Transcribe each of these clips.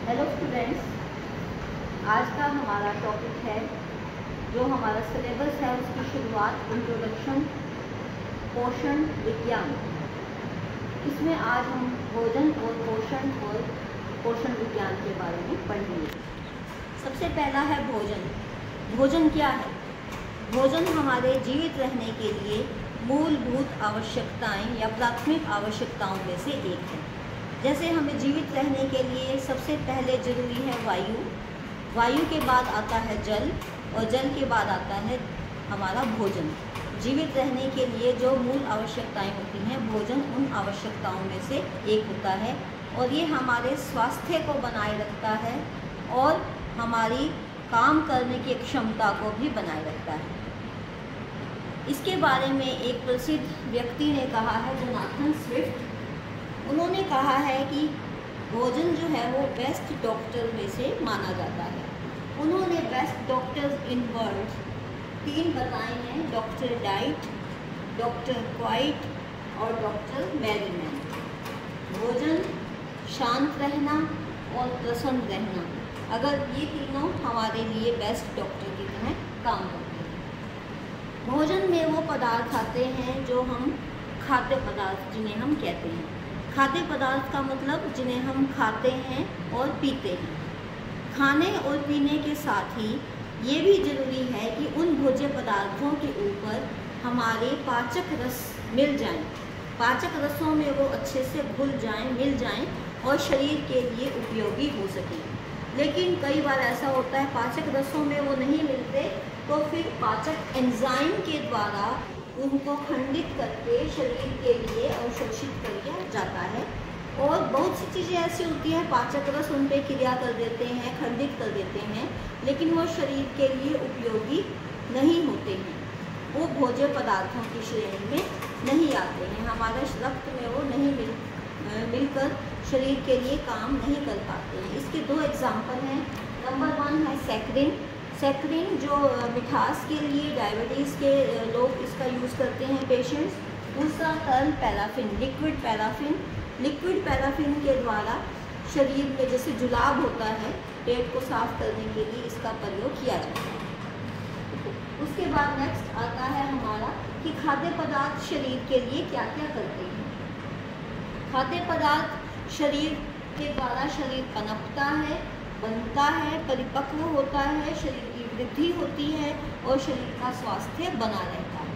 Hello students, आज का हमारा टॉपिक है जो हमारा सिलेबस है उसकी शुरुआत इंट्रोडक्शन पोषण विज्ञान। इसमें आज हम भोजन और पोषण विज्ञान के बारे में पढ़ेंगे। सबसे पहला है भोजन। भोजन क्या है? भोजन हमारे जीवित रहने के लिए मूलभूत आवश्यकताएं या प्राथमिक आवश्यकताओं में से एक है। जैसे हमें जीवित रहने के लिए सबसे पहले ज़रूरी है वायु, वायु के बाद आता है जल और जल के बाद आता है हमारा भोजन। जीवित रहने के लिए जो मूल आवश्यकताएं होती हैं, भोजन उन आवश्यकताओं में से एक होता है और ये हमारे स्वास्थ्य को बनाए रखता है और हमारी काम करने की क्षमता को भी बनाए रखता है। इसके बारे में एक प्रसिद्ध व्यक्ति ने कहा है, जोनाथन स्विफ्ट। उन्होंने कहा है कि भोजन जो है वो बेस्ट डॉक्टर में से माना जाता है। उन्होंने बेस्ट डॉक्टर्स इन वर्ल्ड 3 बताए हैं, डॉक्टर डाइट, डॉक्टर क्वाइट और डॉक्टर मैरीमैन। भोजन, शांत रहना और प्रसन्न रहना, अगर ये तीनों हमारे लिए बेस्ट डॉक्टर की तरह काम करते हैं। भोजन में वो पदार्थ आते हैं जो हम खाद्य पदार्थ जिन्हें हम कहते हैं। खाद्य पदार्थ का मतलब जिन्हें हम खाते हैं और पीते हैं। खाने और पीने के साथ ही ये भी ज़रूरी है कि उन भोज्य पदार्थों के ऊपर हमारे पाचक रस मिल जाएं। पाचक रसों में वो अच्छे से घुल जाएं, मिल जाएं और शरीर के लिए उपयोगी हो सकें। लेकिन कई बार ऐसा होता है पाचक रसों में वो नहीं मिलते, तो फिर पाचक एंजाइम के द्वारा उनको खंडित करके शरीर के लिए अवशोषित कर दिया जाता है। और बहुत सी चीज़ें ऐसी होती हैं, पाचक रस उन पर क्रिया कर देते हैं, खंडित कर देते हैं, लेकिन वो शरीर के लिए उपयोगी नहीं होते हैं। वो भोज्य पदार्थों की श्रेणी में नहीं आते हैं, हमारे रक्त में वो नहीं मिलकर शरीर के लिए काम नहीं कर पाते हैं। इसके 2 एग्जाम्पल हैं। नंबर 1 है सैकरिन। सैकरिन जो मिठास के लिए डायबिटीज़ के लोग इसका यूज़ करते हैं, पेशेंट्स। दूसरा तरल paraffin, liquid paraffin. Liquid paraffin के द्वारा शरीर में जैसे जुलाब होता है, पेट को साफ करने के लिए इसका प्रयोग किया जाता है। उसके बाद नेक्स्ट आता है हमारा कि खाद्य पदार्थ शरीर के लिए क्या क्या करते हैं। खाद्य पदार्थ शरीर के द्वारा शरीर पनपता है, बनता है, परिपक्व होता है, शरीर की वृद्धि होती है और शरीर का स्वास्थ्य बना रहता है।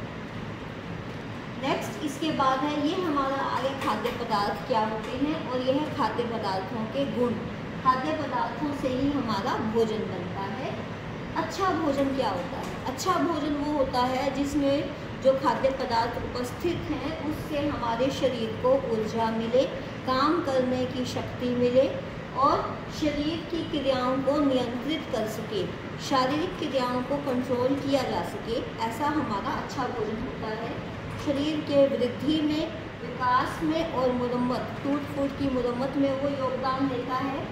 नेक्स्ट इसके बाद है ये हमारा आगे खाद्य पदार्थ क्या होते हैं और यह है खाद्य पदार्थों के गुण। खाद्य पदार्थों से ही हमारा भोजन बनता है। अच्छा भोजन क्या होता है? अच्छा भोजन वो होता है जिसमें जो खाद्य पदार्थ उपस्थित हैं उससे हमारे शरीर को ऊर्जा मिले, काम करने की शक्ति मिले और शरीर की क्रियाओं को नियंत्रित कर सके, शारीरिक क्रियाओं को कंट्रोल किया जा सके। ऐसा हमारा अच्छा भोजन होता है। शरीर के वृद्धि में, विकास में और मुरम्मत, टूट फूट की मुरम्मत में वो योगदान देता है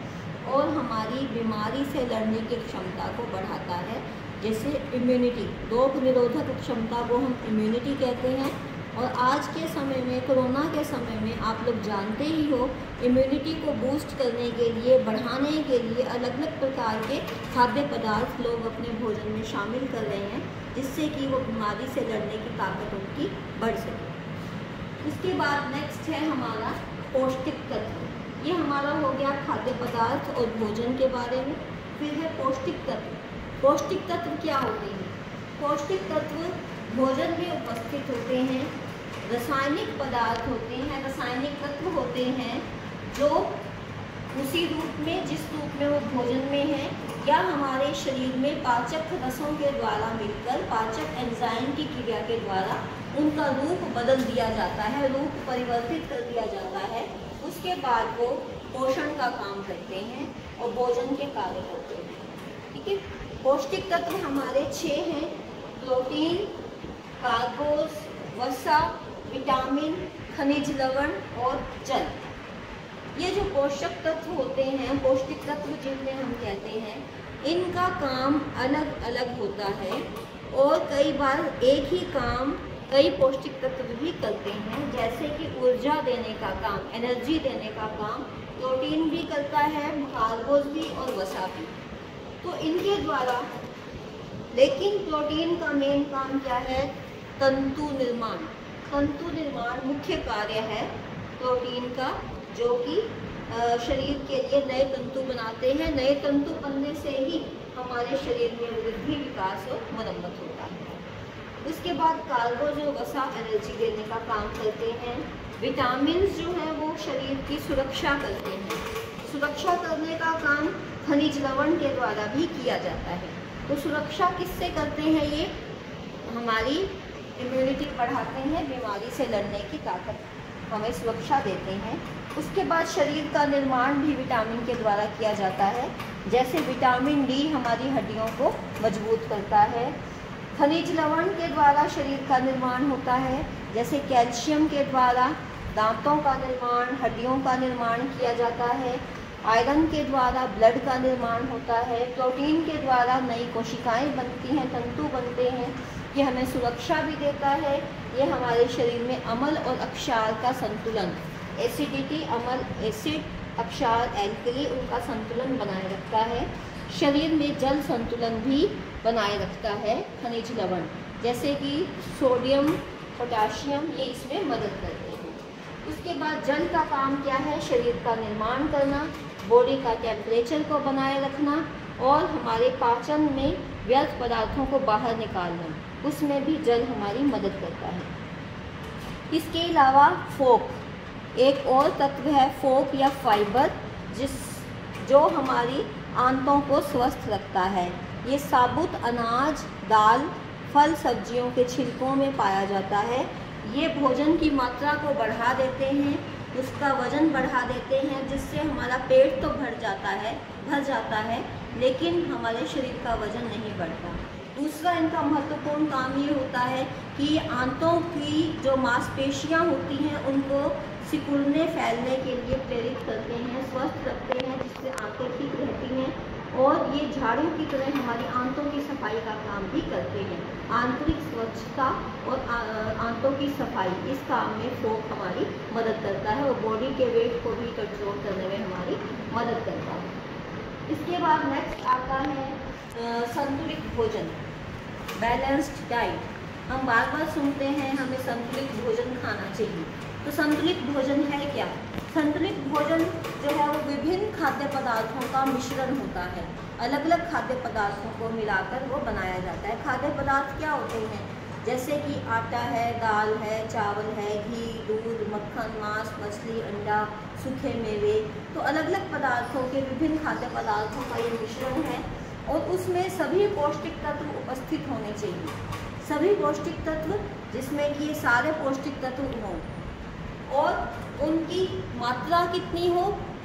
और हमारी बीमारी से लड़ने की क्षमता को बढ़ाता है। जैसे इम्यूनिटी, रोग निरोधक क्षमता को हम इम्यूनिटी कहते हैं। और आज के समय में, कोरोना के समय में आप लोग जानते ही हो, इम्यूनिटी को बूस्ट करने के लिए, बढ़ाने के लिए अलग अलग प्रकार के खाद्य पदार्थ लोग अपने भोजन में शामिल कर रहे हैं, जिससे कि वो बीमारी से लड़ने की ताकत उनकी बढ़ सके। इसके बाद नेक्स्ट है हमारा पौष्टिक तत्व। ये हमारा हो गया खाद्य पदार्थ और भोजन के बारे में। फिर है पौष्टिक तत्व। पौष्टिक तत्व क्या होते हैं? पौष्टिक तत्व भोजन में उपस्थित होते हैं, रासायनिक पदार्थ होते हैं, रासायनिक तत्व होते हैं जो उसी रूप में, जिस रूप में वो भोजन में है या हमारे शरीर में पाचक रसों के द्वारा मिलकर, पाचक एंजाइम की क्रिया के द्वारा उनका रूप बदल दिया जाता है, रूप परिवर्तित कर दिया जाता है। उसके बाद वो पोषण का काम करते हैं और भोजन के कार्य करते हैं। ठीक है। पौष्टिक तत्व हमारे 6 हैं: प्रोटीन, कार्बोस, वसा, विटामिन, खनिज लवण और जल। ये जो पोषक तत्व होते हैं, पौष्टिक तत्व जिन्हें हम कहते हैं, इनका काम अलग अलग होता है और कई बार एक ही काम कई पौष्टिक तत्व भी करते हैं। जैसे कि ऊर्जा देने का काम, एनर्जी देने का काम प्रोटीन भी करता है, कार्बोज भी और वसा भी। तो इनके द्वारा, लेकिन प्रोटीन का मेन काम क्या है? तंतु निर्माण। तंतु निर्माण मुख्य कार्य है प्रोटीन का, जो कि शरीर के लिए नए तंतु बनाते हैं। नए तंतु बनने से ही हमारे शरीर में वृद्धि, विकास और मरम्मत होता है। उसके बाद कार्बोज और वसा एनर्जी देने का काम करते हैं। विटामिन जो है वो शरीर की सुरक्षा करते हैं। सुरक्षा करने का काम खनिज लवण के द्वारा भी किया जाता है। तो सुरक्षा किससे करते हैं? ये हमारी इम्यूनिटी बढ़ाते हैं, बीमारी से लड़ने की ताकत हमें सुरक्षा देते हैं। उसके बाद शरीर का निर्माण भी विटामिन के द्वारा किया जाता है। जैसे विटामिन डी हमारी हड्डियों को मजबूत करता है। खनिज लवण के द्वारा शरीर का निर्माण होता है। जैसे कैल्शियम के द्वारा दांतों का निर्माण, हड्डियों का निर्माण किया जाता है। आयरन के द्वारा ब्लड का निर्माण होता है। प्रोटीन के द्वारा नई कोशिकाएं बनती हैं, तंतु बनते हैं। ये हमें सुरक्षा भी देता है। ये हमारे शरीर में अम्ल और अक्षार का संतुलन, एसिडिटी, अम्ल, एसिड, अक्षार, एल्कली, उनका संतुलन बनाए रखता है। शरीर में जल संतुलन भी बनाए रखता है खनिज लवण, जैसे कि सोडियम, पोटाशियम, ये इसमें मदद करते हैं। उसके बाद जल का काम क्या है? शरीर का निर्माण करना, बॉडी का टेम्परेचर को बनाए रखना और हमारे पाचन में व्यर्थ पदार्थों को बाहर निकालना, उसमें भी जल हमारी मदद करता है। इसके अलावा फोक, एक और तत्व है फोक या फाइबर, जो हमारी आंतों को स्वस्थ रखता है। ये साबुत अनाज, दाल, फल, सब्जियों के छिलकों में पाया जाता है। ये भोजन की मात्रा को बढ़ा देते हैं, उसका वजन बढ़ा देते हैं, जिससे हमारा पेट तो भर जाता है, लेकिन हमारे शरीर का वजन नहीं बढ़ता। दूसरा इनका महत्वपूर्ण काम ये होता है कि आंतों की जो मांसपेशियां होती हैं उनको सिकुड़ने, फैलने के लिए प्रेरित करते हैं, स्वस्थ रखते हैं, जिससे आंतें ठीक रहती हैं। और ये झाड़ू की तरह हमारी आंतों की सफाई का काम भी करते हैं। आंतरिक स्वच्छता और आंतों की सफाई, इस काम में फोक हमारी मदद करता है और बॉडी के वेट को भी कंट्रोल करने में हमारी मदद करता है। इसके बाद नेक्स्ट आता है संतुलित भोजन, बैलेंस्ड डाइट। हम बार बार सुनते हैं हमें संतुलित भोजन खाना चाहिए। तो संतुलित भोजन है क्या? संतुलित भोजन जो है वो विभिन्न खाद्य पदार्थों का मिश्रण होता है। अलग अलग खाद्य पदार्थों को मिलाकर वो बनाया जाता है। खाद्य पदार्थ क्या होते हैं? जैसे कि आटा है, दाल है, चावल है, घी, दूध, मक्खन, मांस, मछली, अंडा, सूखे मेवे। तो अलग अलग पदार्थों के, विभिन्न खाद्य पदार्थों का ये मिश्रण है और उसमें सभी पौष्टिक तत्व उपस्थित होने चाहिए। सभी पौष्टिक तत्व, जिसमें कि ये सारे पौष्टिक तत्व हों और उनकी मात्रा कितनी हो,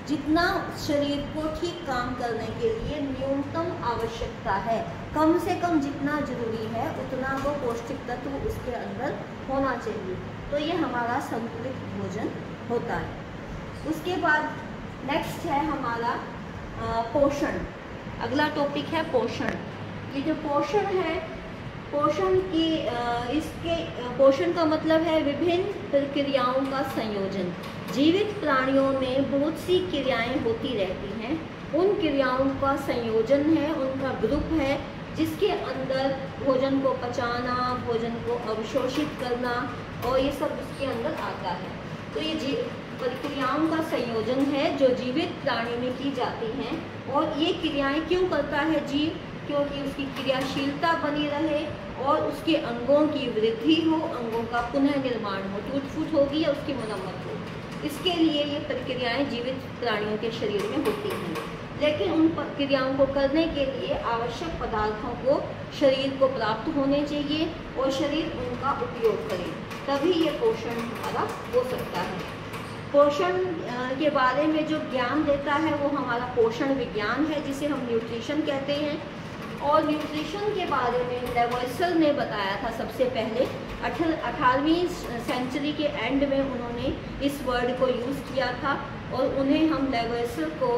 जितना शरीर को ठीक काम करने के लिए न्यूनतम आवश्यकता है, कम से कम जितना जरूरी है उतना वो पौष्टिक तत्व उसके अंदर होना चाहिए। तो ये हमारा संतुलित भोजन होता है। उसके बाद नेक्स्ट है हमारा पोषण। अगला टॉपिक है पोषण। ये जो पोषण है, पोषण का मतलब है विभिन्न प्रक्रियाओं का संयोजन। जीवित प्राणियों में बहुत सी क्रियाएं होती रहती हैं, उन क्रियाओं का संयोजन है, उनका ग्रुप है, जिसके अंदर भोजन को पचाना, भोजन को अवशोषित करना और ये सब इसके अंदर आता है। तो ये प्रक्रियाओं का संयोजन है जो जीवित प्राणी में की जाती हैं। और ये क्रियाएं क्यों करता है जीव? क्योंकि उसकी क्रियाशीलता बनी रहे और उसके अंगों की वृद्धि हो, अंगों का पुनः निर्माण हो, टूट फूट होगी या उसकी मरम्मत हो। इसके लिए ये प्रक्रियाएं जीवित प्राणियों के शरीर में होती हैं। लेकिन उन प्रक्रियाओं को करने के लिए आवश्यक पदार्थों को शरीर को प्राप्त होने चाहिए और शरीर उनका उपयोग करे, तभी ये पोषण हमारा हो सकता है। पोषण के बारे में जो ज्ञान देता है वो हमारा पोषण विज्ञान है, जिसे हम न्यूट्रिशन कहते हैं। और न्यूट्रिशन के बारे में लेवोइसर ने बताया था सबसे पहले। 18वीं सेंचुरी के एंड में उन्होंने इस वर्ड को यूज़ किया था और उन्हें हम लेवोइसर को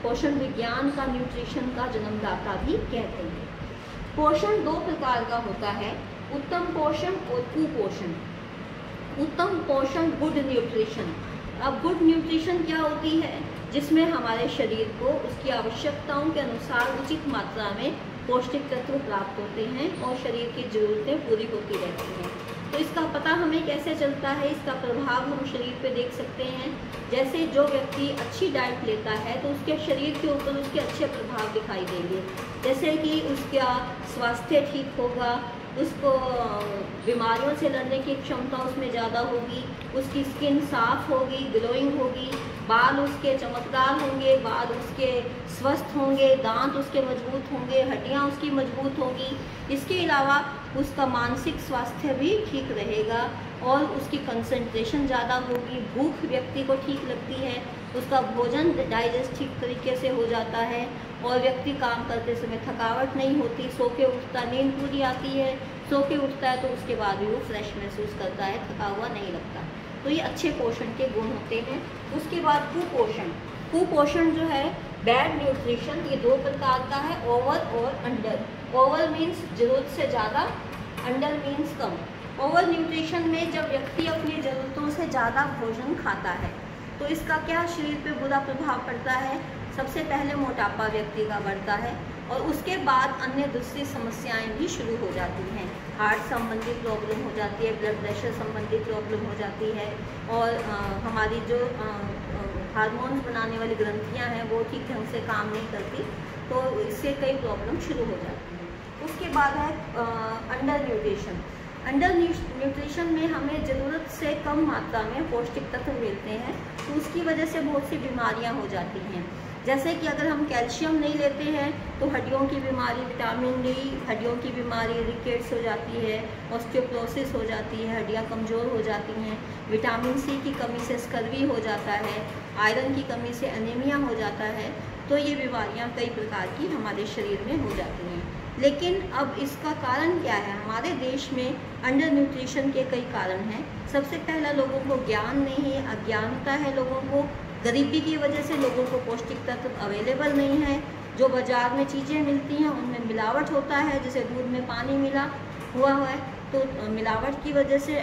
पोषण विज्ञान का, न्यूट्रिशन का जन्मदाता भी कहते हैं। पोषण दो प्रकार का होता है, उत्तम पोषण और कुपोषण। उत्तम पोषण, गुड न्यूट्रिशन, अब गुड न्यूट्रिशन क्या होती है? जिसमें हमारे शरीर को उसकी आवश्यकताओं के अनुसार उचित मात्रा में पौष्टिक तत्व प्राप्त होते हैं और शरीर की ज़रूरतें पूरी होती रहती हैं। तो इसका पता हमें कैसे चलता है? इसका प्रभाव हम शरीर पे देख सकते हैं। जैसे जो व्यक्ति अच्छी डाइट लेता है तो उसके शरीर के ऊपर उसके अच्छे प्रभाव दिखाई देंगे, जैसे कि उसका स्वास्थ्य ठीक होगा, उसको बीमारियों से लड़ने की क्षमता उसमें ज़्यादा होगी, उसकी स्किन साफ होगी, ग्लोइंग होगी, बाल उसके चमकदार होंगे, बाल उसके स्वस्थ होंगे, दांत उसके मजबूत होंगे, हड्डियां उसकी मजबूत होंगी। इसके अलावा उसका मानसिक स्वास्थ्य भी ठीक रहेगा और उसकी कंसंट्रेशन ज़्यादा होगी, भूख व्यक्ति को ठीक लगती है, उसका भोजन डाइजेस्ट ठीक तरीके से हो जाता है और व्यक्ति काम करते समय थकावट नहीं होती, सो के उठता, नींद पूरी आती है, सो के उठता है तो उसके बाद भी वो फ्रेश महसूस करता है, थका हुआ नहीं लगता। तो ये अच्छे पोषण के गुण होते हैं। उसके बाद कुपोषण। कुपोषण जो है, बैड न्यूट्रिशन, ये दो प्रकार का है, ओवर और अंडर। ओवर मीन्स जरूरत से ज़्यादा, अंडर मीन्स कम। ओवर न्यूट्रिशन में जब व्यक्ति अपनी ज़रूरतों से ज़्यादा भोजन खाता है तो इसका क्या शरीर पे बुरा प्रभाव पड़ता है? सबसे पहले मोटापा व्यक्ति का बढ़ता है और उसके बाद अन्य दूसरी समस्याएं भी शुरू हो जाती हैं। हार्ट संबंधी प्रॉब्लम हो जाती है, ब्लड प्रेशर संबंधी प्रॉब्लम हो जाती है और हमारी जो हार्मोन्स बनाने वाली ग्रंथियां हैं वो ठीक ढंग से काम नहीं करती, तो इससे कई प्रॉब्लम शुरू हो जाती हैं। उसके बाद है अंडर न्यूट्रिशन। अंडर न्यूट्रिशन में हमें ज़रूरत से कम मात्रा में पौष्टिक तत्व मिलते हैं, तो उसकी वजह से बहुत सी बीमारियां हो जाती हैं। जैसे कि अगर हम कैल्शियम नहीं लेते हैं तो हड्डियों की बीमारी, विटामिन डी, हड्डियों की बीमारी, रिकेट्स हो जाती है, ऑस्टियोपोरोसिस हो जाती है, हड्डियां कमज़ोर हो जाती हैं। विटामिन सी की कमी से स्कर्वी हो जाता है, आयरन की कमी से एनीमिया हो जाता है। तो ये बीमारियां कई प्रकार की हमारे शरीर में हो जाती हैं। लेकिन अब इसका कारण क्या है? हमारे देश में अंडर न्यूट्रिशन के कई कारण हैं। सबसे पहला, लोगों को ज्ञान नहीं है, अज्ञानता है लोगों को। गरीबी की वजह से लोगों को पौष्टिक तत्व अवेलेबल नहीं है। जो बाज़ार में चीज़ें मिलती हैं उनमें मिलावट होता है, जैसे दूध में पानी मिला हुआ है, तो मिलावट की वजह से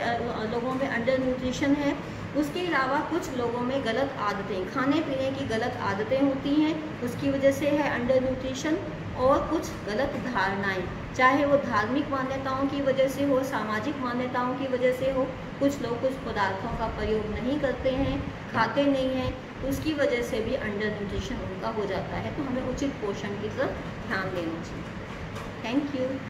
लोगों में अंडर न्यूट्रिशन है। उसके अलावा कुछ लोगों में गलत आदतें, खाने पीने की गलत आदतें होती हैं, उसकी वजह से है अंडर न्यूट्रिशन। और कुछ गलत धारणाएं, चाहे वो धार्मिक मान्यताओं की वजह से हो, सामाजिक मान्यताओं की वजह से हो। कुछ लोग कुछ पदार्थों का प्रयोग नहीं करते हैं, खाते नहीं हैं, तो उसकी वजह से भी अंडर न्यूट्रिशन उनका हो जाता है। तो हमें उचित पोषण की तरफ ध्यान देना चाहिए। Thank you.